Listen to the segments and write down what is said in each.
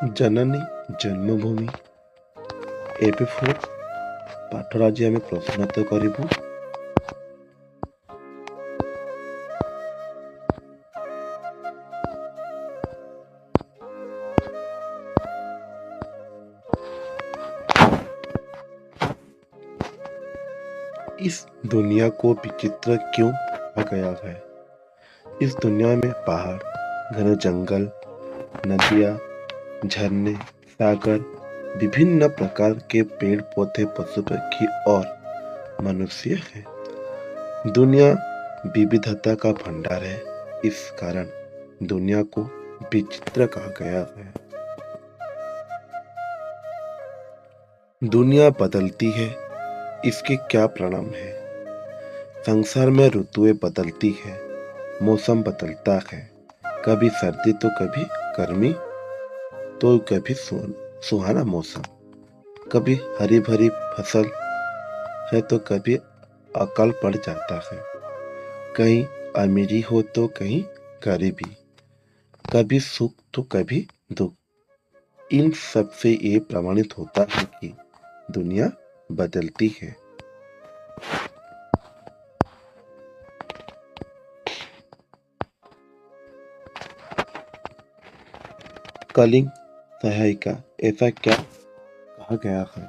जननी जन्मभूमि एपिफोर पाठर आज आम प्रश्नोत्तर करूँ। इस दुनिया को विचित्र क्यों कहा गया है? इस दुनिया में पहाड़, घने जंगल, नदियाँ, झरने, सागर, विभिन्न प्रकार के पेड़ पौधे, पशु पक्षी और मनुष्य हैं। दुनिया विविधता का भंडार है। इस कारण दुनिया को विचित्र कहा गया है। दुनिया बदलती है, इसके क्या परिणाम है? संसार में ऋतुएं बदलती है, मौसम बदलता है, कभी सर्दी तो कभी गर्मी, तो कभी सुहाना मौसम, कभी हरी भरी फसल है तो कभी अकाल पड़ जाता है, कहीं अमीरी हो तो कहीं गरीबी, कभी सुख तो कभी दुख। इन सब से ये प्रमाणित होता है कि दुनिया बदलती है। कलिंग सहायिका ऐसा क्या कहा गया है?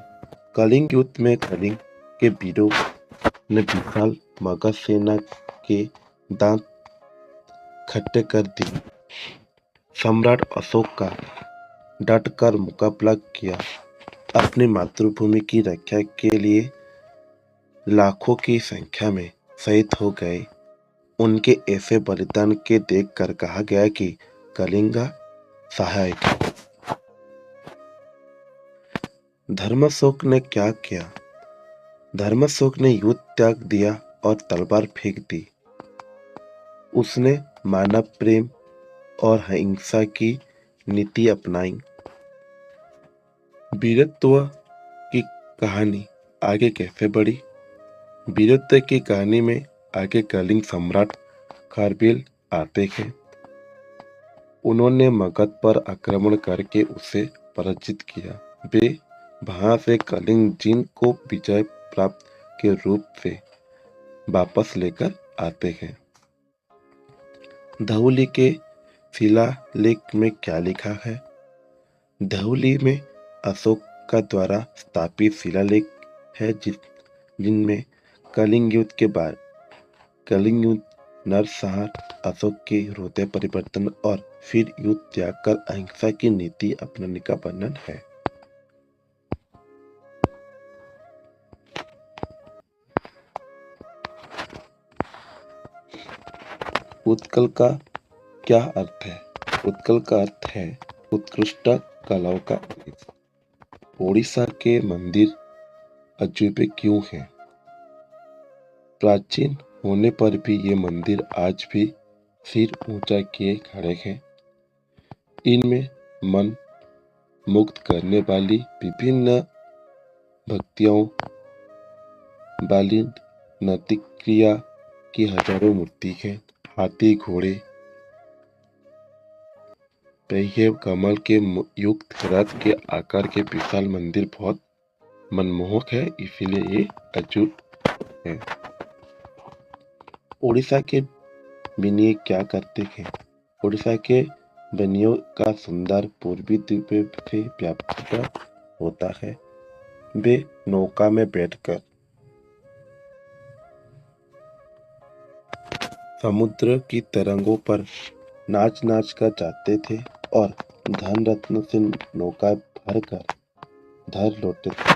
कलिंग युद्ध में कलिंग के वीरों ने विशाल मगध सेना के दांत खट्टे कर दिए। सम्राट अशोक का डट कर मुकाबला किया। अपनी मातृभूमि की रक्षा के लिए लाखों की संख्या में शहीद हो गए। उनके ऐसे बलिदान के देखकर कहा गया कि कलिंग सहायक। धर्माशोक ने क्या किया? धर्माशोक ने युद्ध त्याग दिया और तलवार फेंक दी। उसने मानव प्रेम और अहिंसा की नीति अपनाई। वीरत्व की कहानी आगे कैसे बढ़ी? वीरत्व की कहानी में आगे कलिंग सम्राट खारवेल आते हैं। उन्होंने मगध पर आक्रमण करके उसे पराजित किया। वे वहां से कलिंग जिन को विजय प्राप्त के रूप से वापस लेकर आते हैं। धौली के शिलालेख में क्या लिखा है? धौली में अशोक का द्वारा स्थापित शिलालेख है जिनमें कलिंग युद्ध के बाद कलिंग युद्ध, नरसंहार, अशोक के हृदय परिवर्तन और फिर युद्ध त्याग कर अहिंसा की नीति अपनाने का वर्णन है। उत्कल का क्या अर्थ है? उत्कल का अर्थ है उत्कृष्ट कलाओं का देश। ओडिशा के मंदिर अजूबे क्यों हैं? प्राचीन होने पर भी ये मंदिर आज भी सिर ऊंचा किए खड़े हैं। इनमें मन मुक्त करने वाली विभिन्न भक्तियों वाली नैतिक क्रिया की हजारों मूर्ति है। हाथी, घोड़े, पहिए, कमल के युक्त रथ के आकार के विशाल मंदिर बहुत मनमोहक है, इसीलिए ये अजूब है। उड़ीसा के बनिए क्या करते हैं? उड़ीसा के बनियों का सुंदर पूर्वी द्वीप से व्यापार होता है। वे नौका में बैठकर समुद्र की तरंगों पर नाच नाच कर जाते थे और धन रत्न से नौका भर कर धर लौटते थे।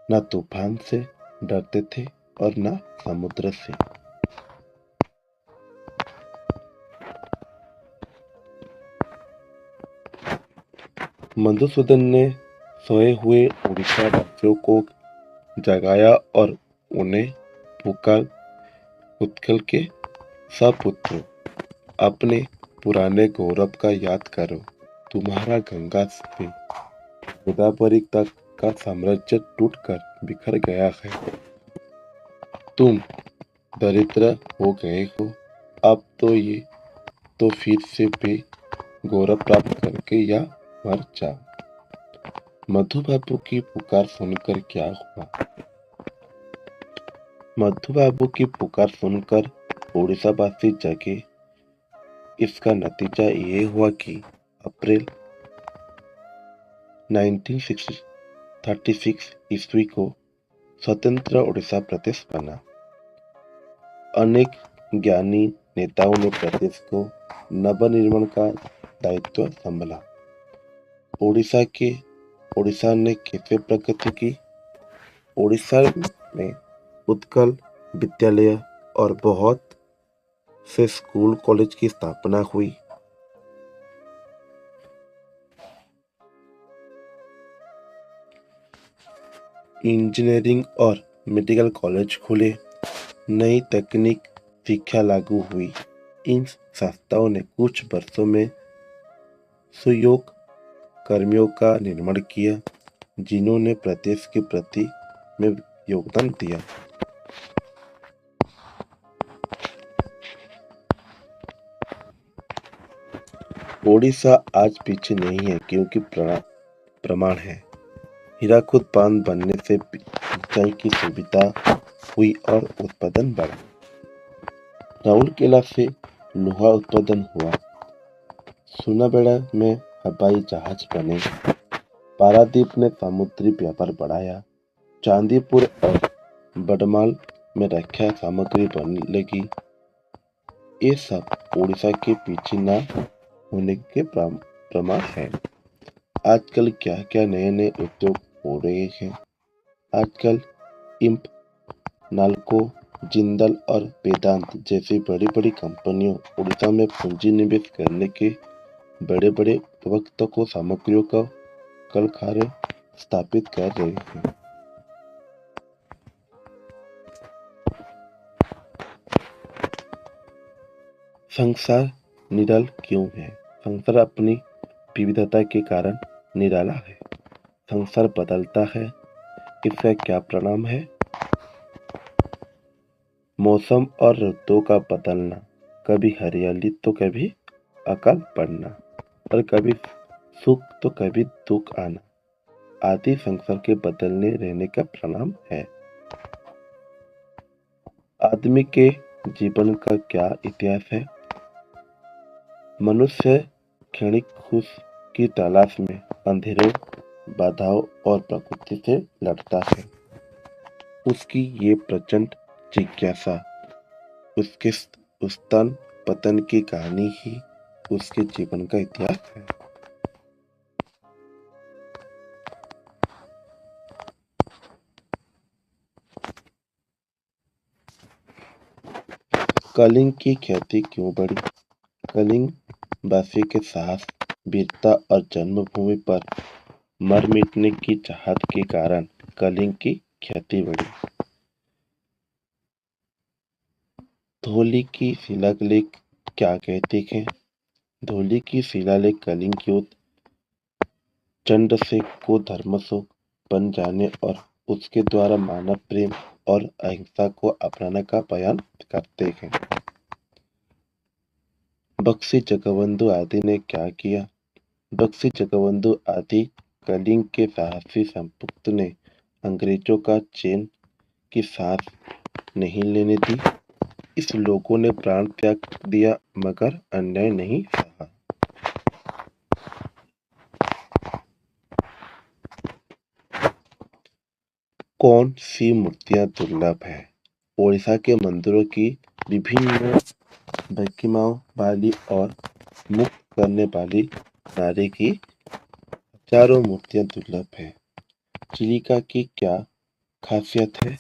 न तूफान से डरते थे और न समुद्र से। मधुसूदन ने सोए हुए उड़ीसा वासियों को जगाया और उन्हें पुकार, उत्कल के सपुत्रों, अपने पुराने गौरव का याद करो। तुम्हारा गंगा से गोदावरी तक का साम्राज्य टूटकर बिखर गया है। तुम दरिद्र हो गए हो। अब तो फिर से वे गौरव प्राप्त करके या मर जा। मधु बाबू की पुकार सुनकर क्या हुआ? मधु बाबू की पुकार सुनकर उड़ीसावासी जगे। इसका नतीजा ये हुआ कि अप्रैल 1936 ईस्वी को स्वतंत्र उड़ीसा प्रदेश बना। अनेक ज्ञानी नेताओं ने प्रदेश को नवनिर्माण का दायित्व संभाला। उड़ीसा ने कैसे प्रगति की? उड़ीसा में उत्कल विद्यालय और बहुत से स्कूल कॉलेज की स्थापना हुई। इंजीनियरिंग और मेडिकल कॉलेज खुले। नई तकनीक शिक्षा लागू हुई। इन संस्थाओं ने कुछ वर्षों में सुयोग्य कर्मियों का निर्माण किया, जिन्होंने प्रदेश की प्रगति में योगदान दिया। ओडिशा आज पीछे नहीं है, क्योंकि प्रमाण है। हीराकुद बांध बनने से सिंचाई की सुविधा हुई और उत्पादन बढ़ा। राउरकेला से लोहा उत्पादन हुआ। सुनाबेड़ा में हवाई जहाज बने। पारादीप ने समुद्री व्यापार बढ़ाया। चांदीपुर और बड़माल में रक्षा सामग्री बनने लगी। ये सब उड़ीसा के पीछे न होने के प्रमाण है। आजकल क्या क्या नए नए उद्योग हो रहे हैं। आजकल इम्प, नाल्को, जिंदल और वेदांत जैसी बड़ी बड़ी कंपनियों उड़ीसा में पूंजी निवेश करने के बड़े बड़े वक्तों को सामग्रियों का कलखारे स्थापित कर रहे हैं। संसार निराला क्यों है? संसार अपनी विविधता के कारण निराला है। संसार बदलता है, इसका क्या परिणाम है? मौसम और ऋतुओं का बदलना, कभी हरियाली तो कभी अकाल पड़ना, और कभी सुख तो कभी दुख आना आदि संसार के बदलने रहने का परिणाम है। आदमी के जीवन का क्या इतिहास है? मनुष्य क्षणिक खुश की तलाश में अंधेरों, बाधाओं और प्रकृति से लड़ता है। उसकी ये प्रचंड जिज्ञासा, उसके उत्थान पतन की कहानी ही उसके जीवन का इतिहास है। कलिंग की ख्याति क्यों बढ़ी? कलिंग वासी के साहस, वीरता और जन्मभूमि पर मर मिटने की चाहत के कारण कलिंग की ख्याति बढ़ी। धौली की शिलालेख क्या कहते हैं? धौली की शिलालेख कलिंग युद्ध, चंद्रसेन को धर्मशोक बन जाने और उसके द्वारा मानव प्रेम और अहिंसा को अपनाने का बयान करते हैं। बख्शी जगबंधु आदि ने क्या किया? बख्शी जगबंधु आदि कलिंग के साहसी संपुक्त ने अंग्रेजों का चैन की सांस नहीं लेने दी। इस लोगों ने प्राण त्याग दिया, मगर अन्याय नहीं सहा। कौन सी मूर्तियां दुर्लभ है? ओडिशा के मंदिरों की विभिन्न महिमाओं वाली और मुक्त करने वाली नारी की हजारों मूर्तियां दुर्लभ है। चिलिका की क्या खासियत है?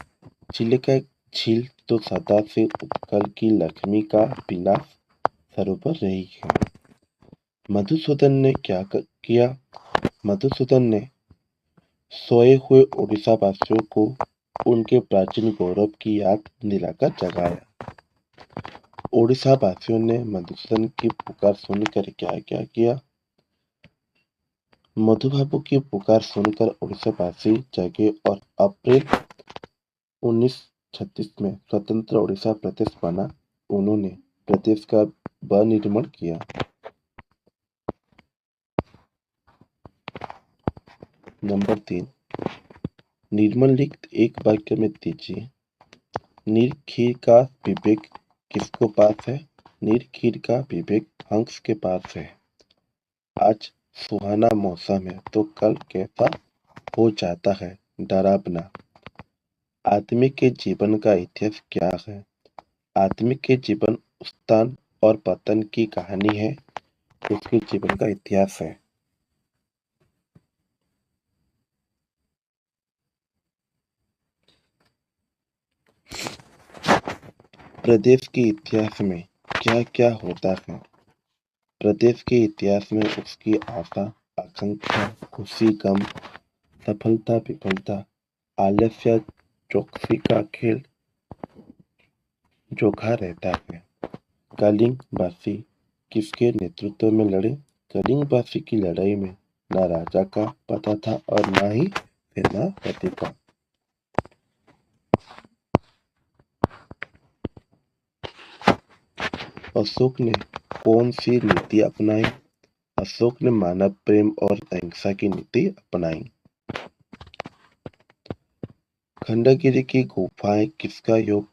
चिलिका झील तो सदा से उत्कल की लक्ष्मी का विलास सरोवर रही है। मधुसूदन ने क्या किया? मधुसूदन ने सोए हुए उड़ीसा वासियों को उनके प्राचीन गौरव की याद दिलाकर जगाया। उड़ीसा वासियों ने मधुसूदन की पुकार सुनकर क्या क्या किया? मधु बाबू की पुकार सुनकर उड़ीसा वासी जगे और अप्रैल 1936 में स्वतंत्र उड़ीसा प्रदेश बना। उन्होंने प्रदेश का निर्माण किया। नंबर 3, निम्नलिखित एक वाक्य में दीजिए। नीर खीर का विवेक किसको पास है? नीर खीर का विवेक हंस के पास है। आज सुहाना मौसम है तो कल कैसा हो जाता है डरावना। आदमी के जीवन का इतिहास क्या है? आदमी के जीवन उत्थान और पतन की कहानी है। उसके जीवन का इतिहास है। प्रदेश के इतिहास में क्या क्या होता है? प्रदेश के इतिहास में उसकी आशा आकांक्षा, खुशी गम, सफलता विफलता, आलस्य चौकसी का खेल जोखा रहता है। कलिंगवासी किसके नेतृत्व में लड़े? कलिंगवासी की लड़ाई में न राजा का पता था और न ही सेनापति का। अशोक ने कौन सी नीति अपनाई? अशोक ने मानव प्रेम और अहिंसा की नीति अपनाई। खंडगिरी की गुफाएं किसका योग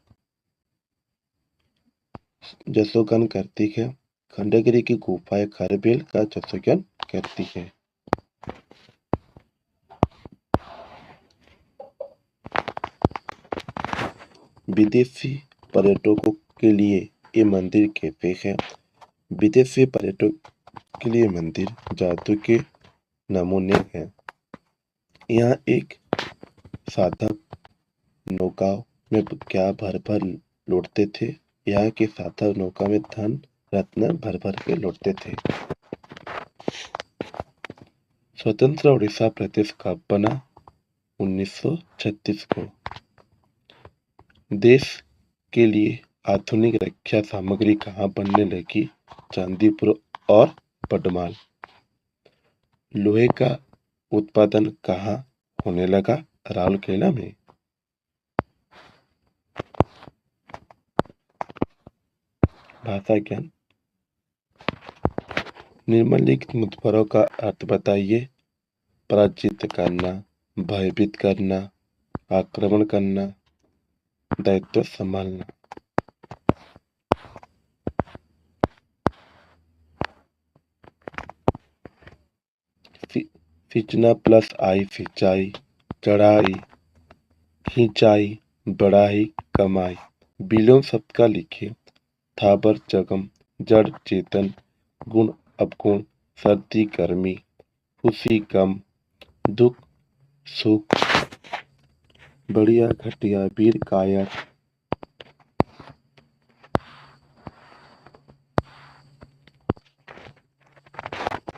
जसोगान करती है? खंडगिरी की गुफाएं खरबेल का जसोगान करती है। विदेशी पर्यटकों के लिए ये मंदिर कैसे है? विदेशी पर्यटक के लिए मंदिर जादू के नमूने हैं। यहाँ एक साधक नौका में क्या भर भर लौटते थे? यहाँ के साधक नौका में धन रत्न भर भर के लौटते थे। स्वतंत्र उड़ीसा प्रदेश कब बना? 1936 को। देश के लिए आधुनिक रक्षा सामग्री कहाँ बनने लगी? चांदीपुर और पडमाल। लोहे का उत्पादन कहाँ होने लगा? राउरकेला में। भाषा ज्ञान। निम्नलिखित मुद्दों का अर्थ बताइए। पराजित करना, भयभीत करना, आक्रमण करना, दायित्व संभालना। सिंचना प्लस आई सिंचाई, चढ़ाई, खिंचाई, बढ़ाई, कमाई। विलोम शब्द का लिखिए। थाबर जगम, जड़ चेतन, गुण अवगुण, सर्दी गर्मी, खुशी गम, दुख सुख, बढ़िया घटिया, वीर कायर।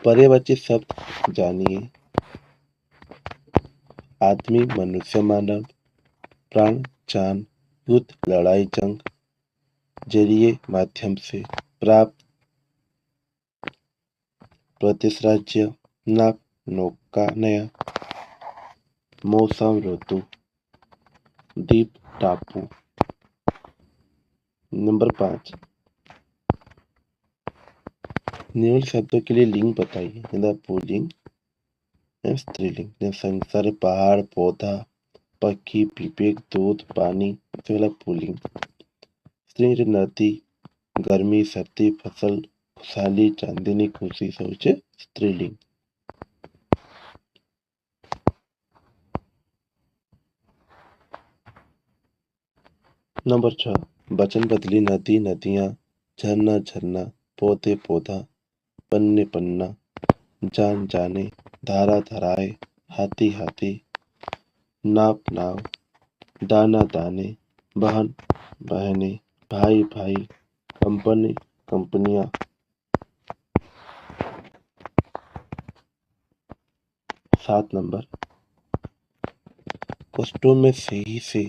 पर्यायवाची शब्द जानिए। आदमी, मनुष्य, मानव, प्राण, जान, युद्ध, लड़ाई, जंग, जरिए, माध्यम से, प्राप्त, प्रदेश, राज्य, नाप, नौका, नया, मौसम, ऋतु, द्वीप, टापू। नंबर 5, निम्न शब्दों के लिए लिंग बताइए। पुल्लिंग एवं स्त्रीलिंग। संसार, पहाड़, पौधा, पक्षी, विवेक, दूध, पानी, पुल्लिंग। स्त्री, नदी, गर्मी, सर्दी, फसल, खुशहाली, चांदनी, खुशी, शौच, स्त्रीलिंग। नंबर 6, वचन बदली। नदी, नदियां, झरना, झरना, पौधे, पौधा, पन्ने, पन्ना, जान, जाने, धारा, धाराएं, हाथी, हाथी, नाप, नाव, दाना, दाने, बहन, बहने, भाई, भाई, कंपनी, कंपनियां। 7 नंबर, कष्टों में सही से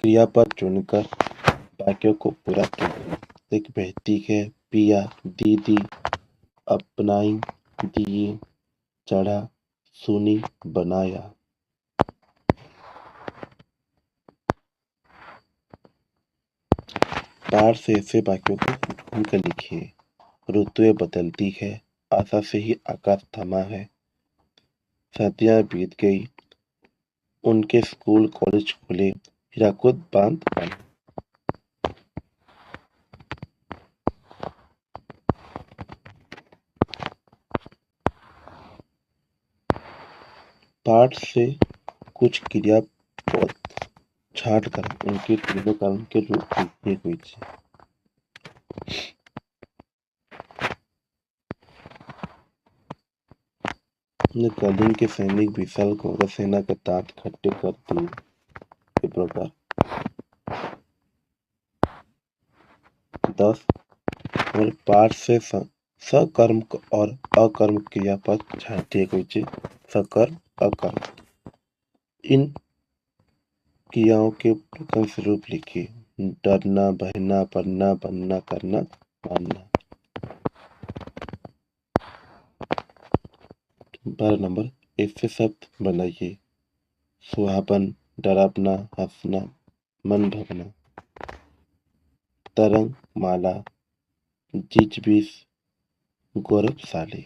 क्रियापद चुनकर वाक्यों को पूरा कीजिए। एक बहती है, पिया, दीदी, अपनाई, दिए, चढ़ा, सुनी, बनाया। पार से ऐसे वाक्यों को ढूंढ कर लिखिए। ऋतुएं बदलती है, आशा से ही आकाश थमा है, सर्दियाँ बीत गई, उनके स्कूल कॉलेज खुले, हीराकुद बांध बना। पाठ से कुछ क्रियापद छाँटकर उनके तीनों कारण के रूप लिखे हुए थे। कलिंग के सैनिक विशाल गौरव सेना के दांत खट्टे कर दिए। के प्रकार 10 और पाठ से सकर्म और अकर्म क्रियापद छाँटे हुए थे। सकर्म अकर्म इन क्रियाओं के प्रथम स्वरूप लिखिए। डरना, बहना, पढ़ना, बनना, करना, मानना। 12 नंबर ऐसे शब्द बनाइए। सुहावन, डरावना, हंसना, मन भगना। तरंग, माला, जिजबिश, गौरवशाली।